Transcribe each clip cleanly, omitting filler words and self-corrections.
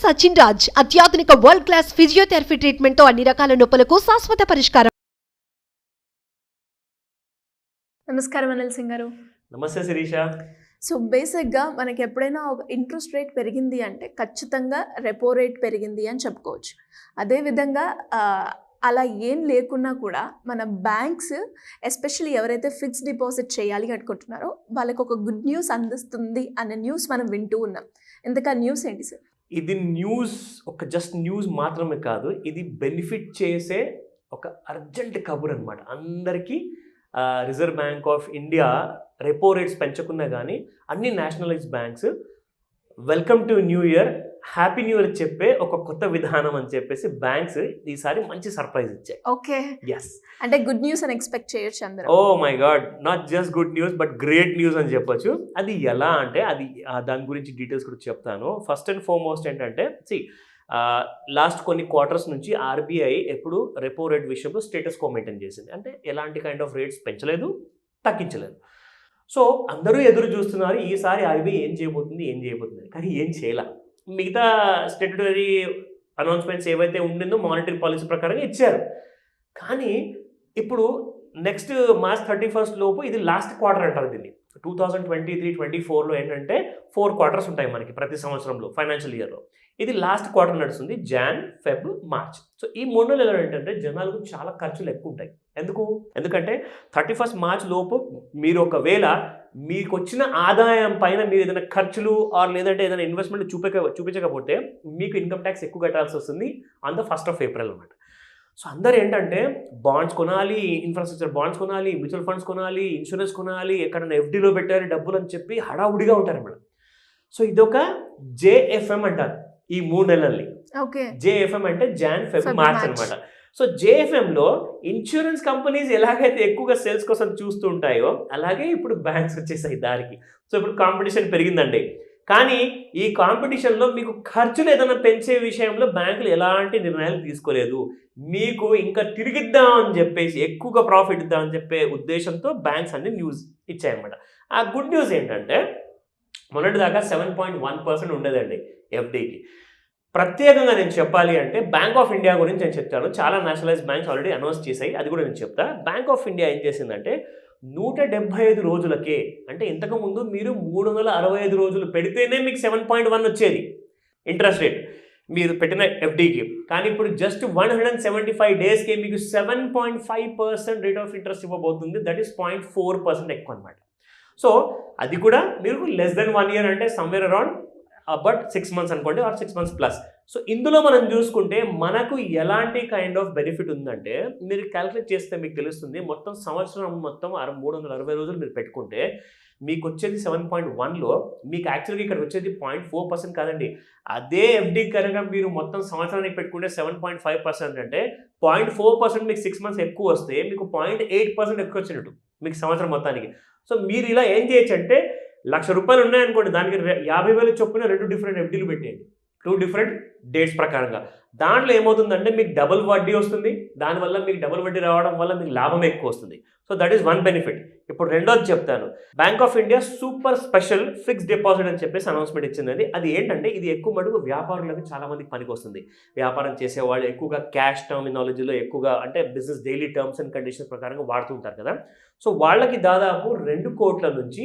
సచిన్ రాజ్ అత్యాధునిక world class physiotherapy treatment తో అన్ని రకాల నొప్పులకు శాశ్వత పరిష్కారం. నమస్కారం అనిల్ సింగ్ గారు. నమస్తే శిరీష. సో బేసిక్గా మనకి ఎప్పుడైనా ఒక ఇంట్రెస్ట్ రేట్ పెరిగింది అంటే ఖచ్చితంగా రెపో రేట్ పెరిగింది అని చెప్పుకోవచ్చు. అదేవిధంగా అలా ఏం లేకున్నా కూడా మన బ్యాంక్స్ ఎస్పెషల్లీ ఎవరైతే ఫిక్స్డ్ డిపాజిట్ చేయాలి అనుకుంటున్నారో వాళ్ళకి ఒక గుడ్ న్యూస్ అందిస్తుంది అనే న్యూస్ మనం వింటూ ఉన్నాం. ఎందుకు ఆ న్యూస్ ఏంటి సార్? ఇది న్యూస్ ఒక జస్ట్ న్యూస్ మాత్రమే కాదు, ఇది బెనిఫిట్ చేసే ఒక అర్జెంట్ కబుర్ అనమాట అందరికీ. Reserve Bank of India repo rates పెంచకున్నా కానీ అన్ని nationalised banks welcome to new year, happy new year చెప్పే ఒక కొత్త విధానం అని చెప్పేసి బ్యాంక్స్ ఈసారి మంచి సర్ప్రైజ్ ఇచ్చాయి. ఓకే, ఎస్, అంటే గుడ్ న్యూస్ అని ఎక్స్పెక్ట్ చేయొచ్చు అందరూ. Oh my god, not just good news but great news అని చెప్పొచ్చు. అది ఎలా అంటే దాని గురించి డీటెయిల్స్ కూడా చెప్తాను. ఫస్ట్ అండ్ ఫార్మోస్ట్ ఏంటంటే లాస్ట్ కొన్ని క్వార్టర్స్ నుంచి ఆర్బీఐ ఎప్పుడు రెపో రేట్ విషయంలో స్టేటస్ కో మెయింటైన్ చేసింది. అంటే ఎలాంటి కైండ్ ఆఫ్ రేట్స్ పెంచలేదు, తగ్గించలేదు. సో అందరూ ఎదురు చూస్తున్నారు ఈసారి ఆర్బీఐ ఏం చేయబోతుంది, కానీ ఏం చేయాల. మిగతా స్టేట్యుటరీ అనౌన్స్మెంట్స్ ఏవైతే ఉండిందో మానిటరీ పాలసీ ప్రకారంగా ఇచ్చారు. కానీ ఇప్పుడు నెక్స్ట్ మార్చ్ 31 లోపు ఇది లాస్ట్ క్వార్టర్ అంటారు దీన్ని. 2023-24లో ఏంటంటే 4 క్వార్టర్స్ ఉంటాయి మనకి ప్రతి సంవత్సరంలో ఫైనాన్షియల్ ఇయర్లో. ఇది లాస్ట్ క్వార్టర్ నడుస్తుంది, జాన్, ఫెబ్, మార్చ్. సో ఈ 3 నెలలు ఏంటంటే జనాలకు చాలా ఖర్చులు ఎక్కువ ఉంటాయి. ఎందుకంటే 31 మార్చ్ లోపు మీరు ఒకవేళ మీకు వచ్చిన ఆదాయం పైన మీరు ఏదైనా ఖర్చులు ఆర్ లేదంటే ఏదైనా ఇన్వెస్ట్మెంట్ చూపించకపోతే మీకు ఇన్కమ్ ట్యాక్స్ ఎక్కువ కట్టాల్సి వస్తుంది on the 1st of April అనమాట. సో అందరు ఏంటంటే బాండ్స్ కొనాలి, ఇన్ఫ్రాస్ట్రక్చర్ బాండ్స్ కొనాలి, మ్యూచువల్ ఫండ్స్ కొనాలి, ఇన్సూరెన్స్ కొనాలి, ఎక్కడైనా ఎఫ్డీలో పెట్టాలి డబ్బులు అని చెప్పి హడావుడిగా ఉంటారు మేడం. సో ఇదొక జేఎఫ్ఎం అంటారు ఈ 3 నెలల్ని. ఓకే, జేఎఫ్ఎం అంటే జాన్, ఫెబ్, మార్చ్ అనమాట. సో జేఎఫ్ఎంలో ఇన్సూరెన్స్ కంపెనీస్ ఎలాగైతే ఎక్కువగా సేల్స్ కోసం చూస్తూ ఉంటాయో అలాగే ఇప్పుడు బ్యాంక్స్ వచ్చేసాయి దారికి. సో ఇప్పుడు కాంపిటీషన్ పెరిగిందండి. కానీ ఈ కాంపిటీషన్లో మీకు ఖర్చులు ఏదైనా పెంచే విషయంలో బ్యాంకులు ఎలాంటి నిర్ణయాలు తీసుకోలేదు. మీకు ఇంకా తిరిగిద్దాం అని చెప్పేసి ఎక్కువగా ప్రాఫిట్ ఇద్దామని చెప్పే ఉద్దేశంతో బ్యాంక్స్ అన్ని న్యూస్ ఇచ్చాయన్నమాట. ఆ గుడ్ న్యూస్ ఏంటంటే మొన్నటిదాకా 7.1% ఉండేదండి ఎఫ్డీకి. ప్రత్యేకంగా నేను చెప్పాలి అంటే బ్యాంక్ ఆఫ్ ఇండియా గురించి నేను చెప్తాను. చాలా నేషనలైజ్డ్ బ్యాంక్స్ ఆల్రెడీ అనౌన్స్ చేశాయి, అది కూడా నేను చెప్తా. బ్యాంక్ ఆఫ్ ఇండియా ఏం చేసిందంటే 175 రోజులకే, అంటే ఇంతకుముందు మీరు 365 రోజులు పెడితేనే మీకు 7.1 వచ్చేది ఇంట్రెస్ట్ రేట్ మీరు పెట్టిన ఎఫ్డీకి. కానీ ఇప్పుడు జస్ట్ 175 డేస్కి మీకు 7.5% రేట్ ఆఫ్ ఇంట్రెస్ట్ ఇవ్వబోతుంది. దట్ ఈస్ 0.4% ఎక్కువ అనమాట. సో అది కూడా మీరు లెస్ దెన్ 1 ఇయర్ అంటే సమ్వేర్ అరౌండ్ బట్ 6 months అనుకోండి ఆర్ 6 months ప్లస్. సో ఇందులో మనం చూసుకుంటే మనకు ఎలాంటి కైండ్ ఆఫ్ బెనిఫిట్ ఉందంటే మీరు క్యాలిక్యులేట్ చేస్తే మీకు తెలుస్తుంది. మొత్తం సంవత్సరం మొత్తం 360 రోజులు మీరు పెట్టుకుంటే మీకు వచ్చేది 7.1లో మీకు యాక్చువల్గా ఇక్కడ వచ్చేది 0.4% కాదండి. అదే ఎఫ్డీ కనుక మీరు మొత్తం సంవత్సరానికి పెట్టుకుంటే 7.5% అంటే 0.4% మీకు 6 months ఎక్కువ వస్తే మీకు 0.8% ఎక్కువ వచ్చినట్టు మీకు సంవత్సరం మొత్తానికి. సో మీరు ఇలా ఏం చేయొచ్చు అంటే ₹1,00,000 ఉన్నాయనుకోండి, దానికి 50,000 చొప్పున 2 డిఫరెంట్ ఎఫ్డీలు పెట్టేయండి 2 డిఫరెంట్ డేట్స్ ప్రకారంగా. దాంట్లో ఏమవుతుందంటే మీకు డబుల్ వడ్డీ వస్తుంది. దానివల్ల మీకు డబుల్ వడ్డీ రావడం వల్ల మీకు లాభం ఎక్కువ వస్తుంది. So that is one benefit. ఇప్పుడు రెండోది చెప్తాను. Bank of India super special fixed deposit అని చెప్పేసి అనౌన్స్మెంట్ ఇచ్చింది. అది ఏంటంటే ఇది ఎక్కువ మటుకు వ్యాపారులకు చాలా మందికి పనికి వస్తుంది. వ్యాపారం చేసేవాళ్ళు ఎక్కువగా క్యాష్ టర్మినాలజీలో ఎక్కువగా అంటే business daily terms and conditions ప్రకారంగా వాడుతుంటారు కదా. సో వాళ్ళకి దాదాపు 2 కోట్ల నుంచి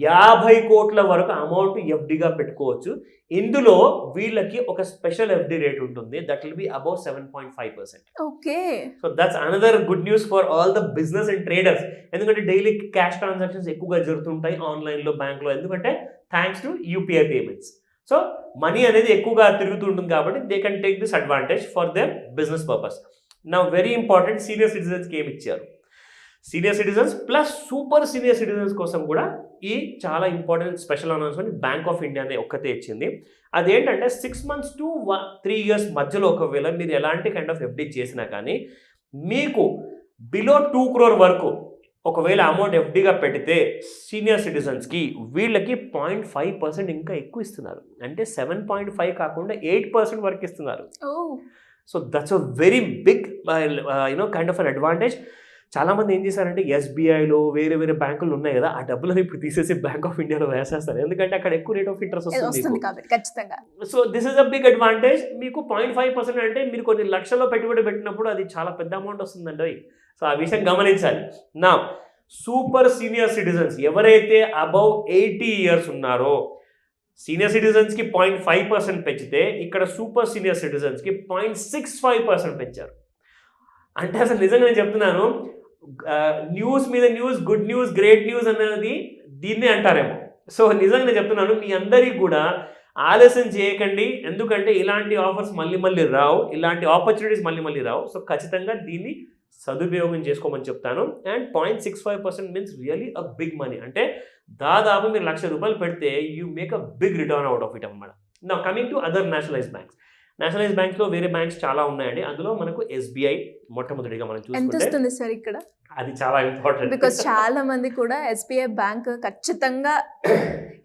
50 కోట్ల వరకు అమౌంట్ ఎఫ్డీగా పెట్టుకోవచ్చు. ఇందులో వీళ్ళకి ఒక స్పెషల్ ఎఫ్డీ రేట్ ఉంటుంది. That will be above 7.5%. Okay, so that's another good news for all the business and traders. ఎందుకంటే డైలీ క్యాష్ ట్రాన్సాక్షన్స్ ఎక్కువగా జరుగుతుంటాయి ఆన్లైన్లో, బ్యాంక్లో. ఎందుకంటే thanks to UPI payments. So money అనేది ఎక్కువగా తిరుగుతుంటుంది కాబట్టి they can take this advantage for their business purpose. నా వెరీ ఇంపార్టెంట్ సీనియర్ సిటిజన్స్కి ఏమి ఇచ్చారు, senior citizens plus super senior citizens కోసం కూడా ఈ చాలా important special announcement bank of India అనే ఒక్కతే ఇచ్చింది. అదేంటంటే 6 months to 3 years మధ్యలో ఒకవేళ మీరు ఎలాంటి కైండ్ ఆఫ్ ఎఫ్డీ చేసినా కానీ మీకు బిలో 2 crore వరకు ఒకవేళ అమౌంట్ ఎఫ్డీగా పెడితే సీనియర్ సిటిజన్స్కి వీళ్ళకి 0.5% ఇంకా ఎక్కువ ఇస్తున్నారు. అంటే 7.5 కాకుండా 8% వరకు ఇస్తున్నారు. So that's a very big kind of an advantage. చాలా మంది ఏం చేశారంటే ఎస్బీఐలో వేరే వేరే బ్యాంకులు ఉన్నాయి కదా, ఆ డబ్బులను ఇప్పుడు తీసేసి బ్యాంక్ ఆఫ్ ఇండియాలో వేసేస్తారు, ఎందుకంటే అక్కడ ఎక్కువ రేట్ ఆఫ్ ఇంట్రెస్ట్ వస్తుంది వస్తుంది. కాబట్టి ఖచ్చితంగా. So this is a big advantage. మీకు 0.5% అంటే మీరు కొన్ని లక్షల్లో పెట్టుబడి పెట్టినప్పుడు అది చాలా పెద్ద అమౌంట్ వస్తుందండి. సో ఆ విషయం గమనించాలి. నా సూపర్ సీనియర్ సిటిజన్స్ ఎవరైతే అబౌవ్ 80 years ఉన్నారో, సీనియర్ సిటిజన్స్కి 0.5% పెంచితే ఇక్కడ సూపర్ సీనియర్ సిటిజన్స్కి 0.65% పెంచారు. అంటే అసలు నిజంగా నేను చెప్తున్నాను, న్యూస్ మీద news, good news, great news అనేది దీన్నే అంటారేమో. సో నిజంగా నేను చెప్తున్నాను, మీ అందరికీ కూడా ఆలస్యం చేయకండి, ఎందుకంటే ఇలాంటి ఆఫర్స్ మళ్ళీ రావు, ఇలాంటి ఆపర్చునిటీస్ మళ్ళీ రావు. సో ఖచ్చితంగా దీన్ని సదుపయోగం చేసుకోమని చెప్తాను. And 0.65% means really a big money. అంటే దాదాపు మీరు ₹1,00,000 పెడితే you make a big return out of it అన్నమాట. నా coming to other nationalise banks. Nationalise బ్యాంక్స్లో వేరే బ్యాంక్స్ చాలా ఉన్నాయండి. అందులో మనకు ఎస్బీఐ మొట్టమొదటిగా మనం ఎంత చూసుకుంటే వస్తుంది సార్ ఇక్కడ? అది చాలా ఇంపార్టెంట్. బికాస్ చాలా మంది కూడా ఎస్బీఐ బ్యాంక్ ఖచ్చితంగా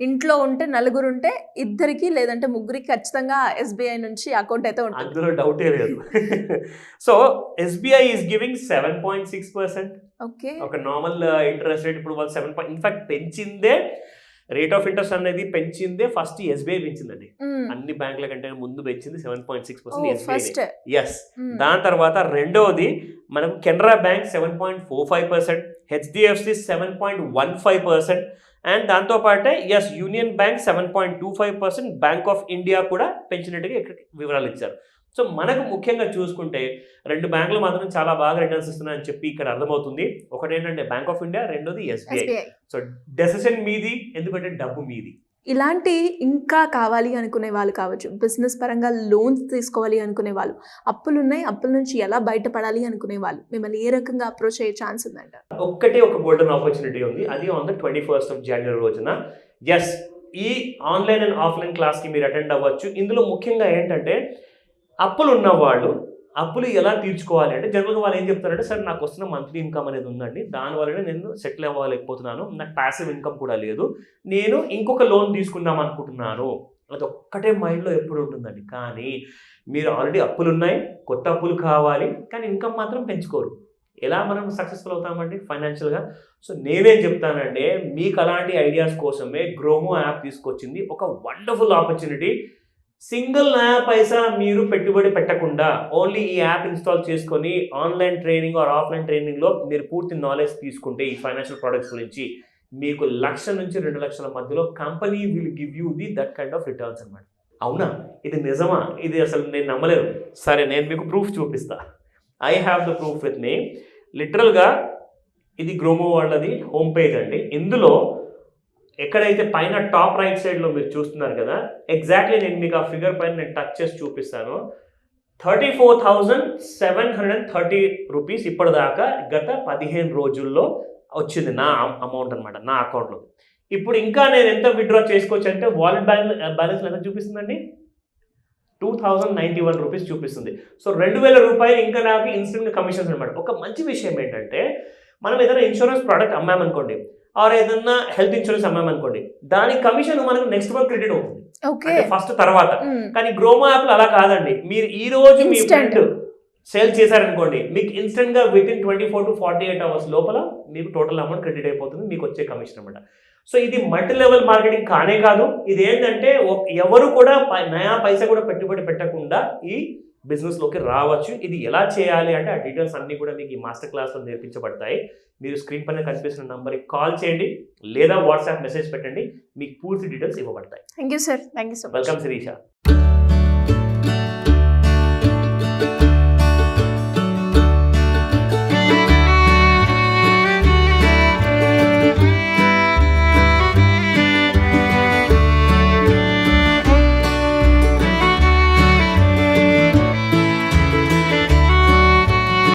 ఇంట్లో ఉంటే నలుగురు ఉంటే ఇద్దరికి లేదంటే ముగ్గురికి ఖచ్చితంగా ఎస్బీఐ నుంచి అకౌంట్ అయితే ఉంటుంది, అందులో డౌటే లేదు. So SBI is giving 7.6%. Okay, ఒక నార్మల్ ఇంట్రెస్ట్ రేట్. ఇప్పుడు వాళ్ళు 7 ఇన్ఫాక్ట్ పెంచిందే, రేట్ ఆఫ్ ఇంట్రెస్ట్ అనేది పెంచిందే ఫస్ట్ ఎస్బీఐ పెంచిందండి. అన్ని బ్యాంకుల కంటే ముందు పెంచింది 7.6% ఎస్బీఐ. ఫస్ట్. ఎస్. దాని తర్వాత రెండవది మనకు కెనరా బ్యాంక్ 7.45%, హెచ్డిఎఫ్సి 7.15%, అండ్ దాంతోపాటే ఎస్ Union Bank 7.25%, bank of India కూడా పెంచినట్టుగా ఇక్కడ వివరాలు ఇచ్చారు. సో మనకు ముఖ్యంగా చూసుకుంటే 2 బ్యాంకులు మాత్రం చాలా బాగా రిటర్న్స్ ఇస్తున్నాయని చెప్పి ఇక్కడ అర్థమవుతుంది. ఒకటి ఏంటంటే బ్యాంక్ ఆఫ్ ఇండియా, రెండోది ఎస్బీఐ. సో డెసిషన్ మీది, ఎందుకంటే డబ్బు మీది. ఇలాంటి ఇంకా కావాలి అనుకునే వాళ్ళు కావచ్చు, బిజినెస్ పరంగా లోన్స్ తీసుకోవాలి అనుకునే వాళ్ళు, అప్పులు ఉన్నాయి, అప్పుల నుంచి ఎలా బయటపడాలి అనుకునే వాళ్ళు మిమ్మల్ని ఏ రకంగా అప్రోచ్ అయ్యే ఛాన్స్ ఉందంట? ఒక్కటే ఒక గోల్డెన్ ఆపర్చునిటీ ఉంది, అది on the 21st of January రోజున. ఎస్, ఈ ఆన్లైన్ అండ్ ఆఫ్లైన్ క్లాస్కి మీరు అటెండ్ అవ్వచ్చు. ఇందులో ముఖ్యంగా ఏంటంటే అప్పులు ఉన్నవాళ్ళు అప్పులు ఎలా తీర్చుకోవాలి అంటే, జనరల్గా వాళ్ళు ఏం చెప్తారంటే, సార్ నాకు వస్తున్న మంత్లీ ఇన్కమ్ అనేది ఉందండి, దానివల్లనే నేను సెటిల్ అవ్వలేకపోతున్నాను, నాకు ప్యాసివ్ ఇన్కమ్ కూడా లేదు, నేను ఇంకొక లోన్ తీసుకుందాం అనుకుంటున్నాను. అది ఒక్కటే మైండ్లో ఎప్పుడు ఉంటుందండి. కానీ మీరు ఆల్రెడీ అప్పులు ఉన్నాయి, కొత్త అప్పులు కావాలి, కానీ ఇన్కమ్ మాత్రం పెంచుకోరు. ఎలా మనం సక్సెస్ఫుల్ అవుతామండి ఫైనాన్షియల్గా? సో నేనేం చెప్తానంటే, మీకు అలాంటి ఐడియాస్ కోసమే గ్రోమో యాప్ తీసుకొచ్చింది ఒక వండర్ఫుల్ ఆపర్చునిటీ. సింగిల్ పైసా మీరు పెట్టుబడి పెట్టకుండా ఓన్లీ ఈ యాప్ ఇన్స్టాల్ చేసుకొని ఆన్లైన్ ట్రైనింగ్ ఆర్ ఆఫ్లైన్ ట్రైనింగ్లో మీరు పూర్తి నాలెడ్జ్ తీసుకుంటే ఈ ఫైనాన్షియల్ ప్రొడక్ట్స్ గురించి, మీకు 1,00,000 నుంచి 2,00,000 మధ్యలో company will give you that kind of returns అనమాట. అవునా? ఇది నిజమా? ఇది అసలు నేను నమ్మలేదు. సరే, నేను మీకు ప్రూఫ్ చూపిస్తా. I have the proof with me. లిటరల్గా ఇది గ్రోమో వాళ్ళది హోమ్ పేజ్ అండి. ఇందులో ఎక్కడైతే పైన టాప్ రైట్ సైడ్లో మీరు చూస్తున్నారు కదా, ఎగ్జాక్ట్లీ నేను మీకు ఆ ఫిగర్ పైన నేను టచ్ చేసి చూపిస్తాను. 34,730 రూపీస్ ఇప్పటిదాకా గత 15 రోజుల్లో వచ్చింది నా అమౌంట్ అనమాట, నా అకౌంట్లో. ఇప్పుడు ఇంకా నేను ఎంత విత్డ్రా చేసుకోవచ్చు అంటే, వాలెట్ బ్యాలెన్స్ ఎంత చూపిస్తుందండి? 2,091 రూపీస్ చూపిస్తుంది. సో 2,000 రూపాయలు ఇంకా నాకు ఇన్స్టెంట్ కమిషన్స్ అనమాట. ఒక మంచి విషయం ఏంటంటే, మనం ఏదైనా ఇన్సూరెన్స్ ప్రోడక్ట్ అమ్మామనుకోండి, ఆర్ ఏదన్నా హెల్త్ ఇన్సూరెన్స్ అమ్మామనుకోండి, దాని కమిషన్ మనకు నెక్స్ట్ మంత్ క్రెడిట్ అవుతుంది, ఫస్ట్ తర్వాత. కానీ గ్రోమో యాప్లో అలా కాదండి. మీరు ఈ రోజు మీ ఫ్రెండ్ సేల్ చేశారనుకోండి, మీకు ఇన్స్టెంట్గా విత్ ఇన్ 24 to 48 hours లోపల మీకు టోటల్ అమౌంట్ క్రెడిట్ అయిపోతుంది, మీకు వచ్చే కమిషన్ అనమాట. సో ఇది మల్టీ లెవెల్ మార్కెటింగ్ కానే కాదు. ఇది ఏంటంటే ఎవరు కూడా నయా పైసా కూడా పెట్టుబడి పెట్టకుండా ఈ బిజినెస్లోకి రావచ్చు. ఇది ఎలా చేయాలి అంటే, ఆ డీటెయిల్స్ అన్నీ కూడా మీకు ఈ మాస్టర్ క్లాస్లో నేర్పించబడతాయి. మీరు స్క్రీన్ పైన కనిపిస్తున్న నంబర్కి కాల్ చేయండి లేదా వాట్సాప్ మెసేజ్ పెట్టండి, మీకు పూర్తి డీటెయిల్స్ ఇవ్వబడతాయి. Thank you sir. Thank you so much. Welcome Sirisha.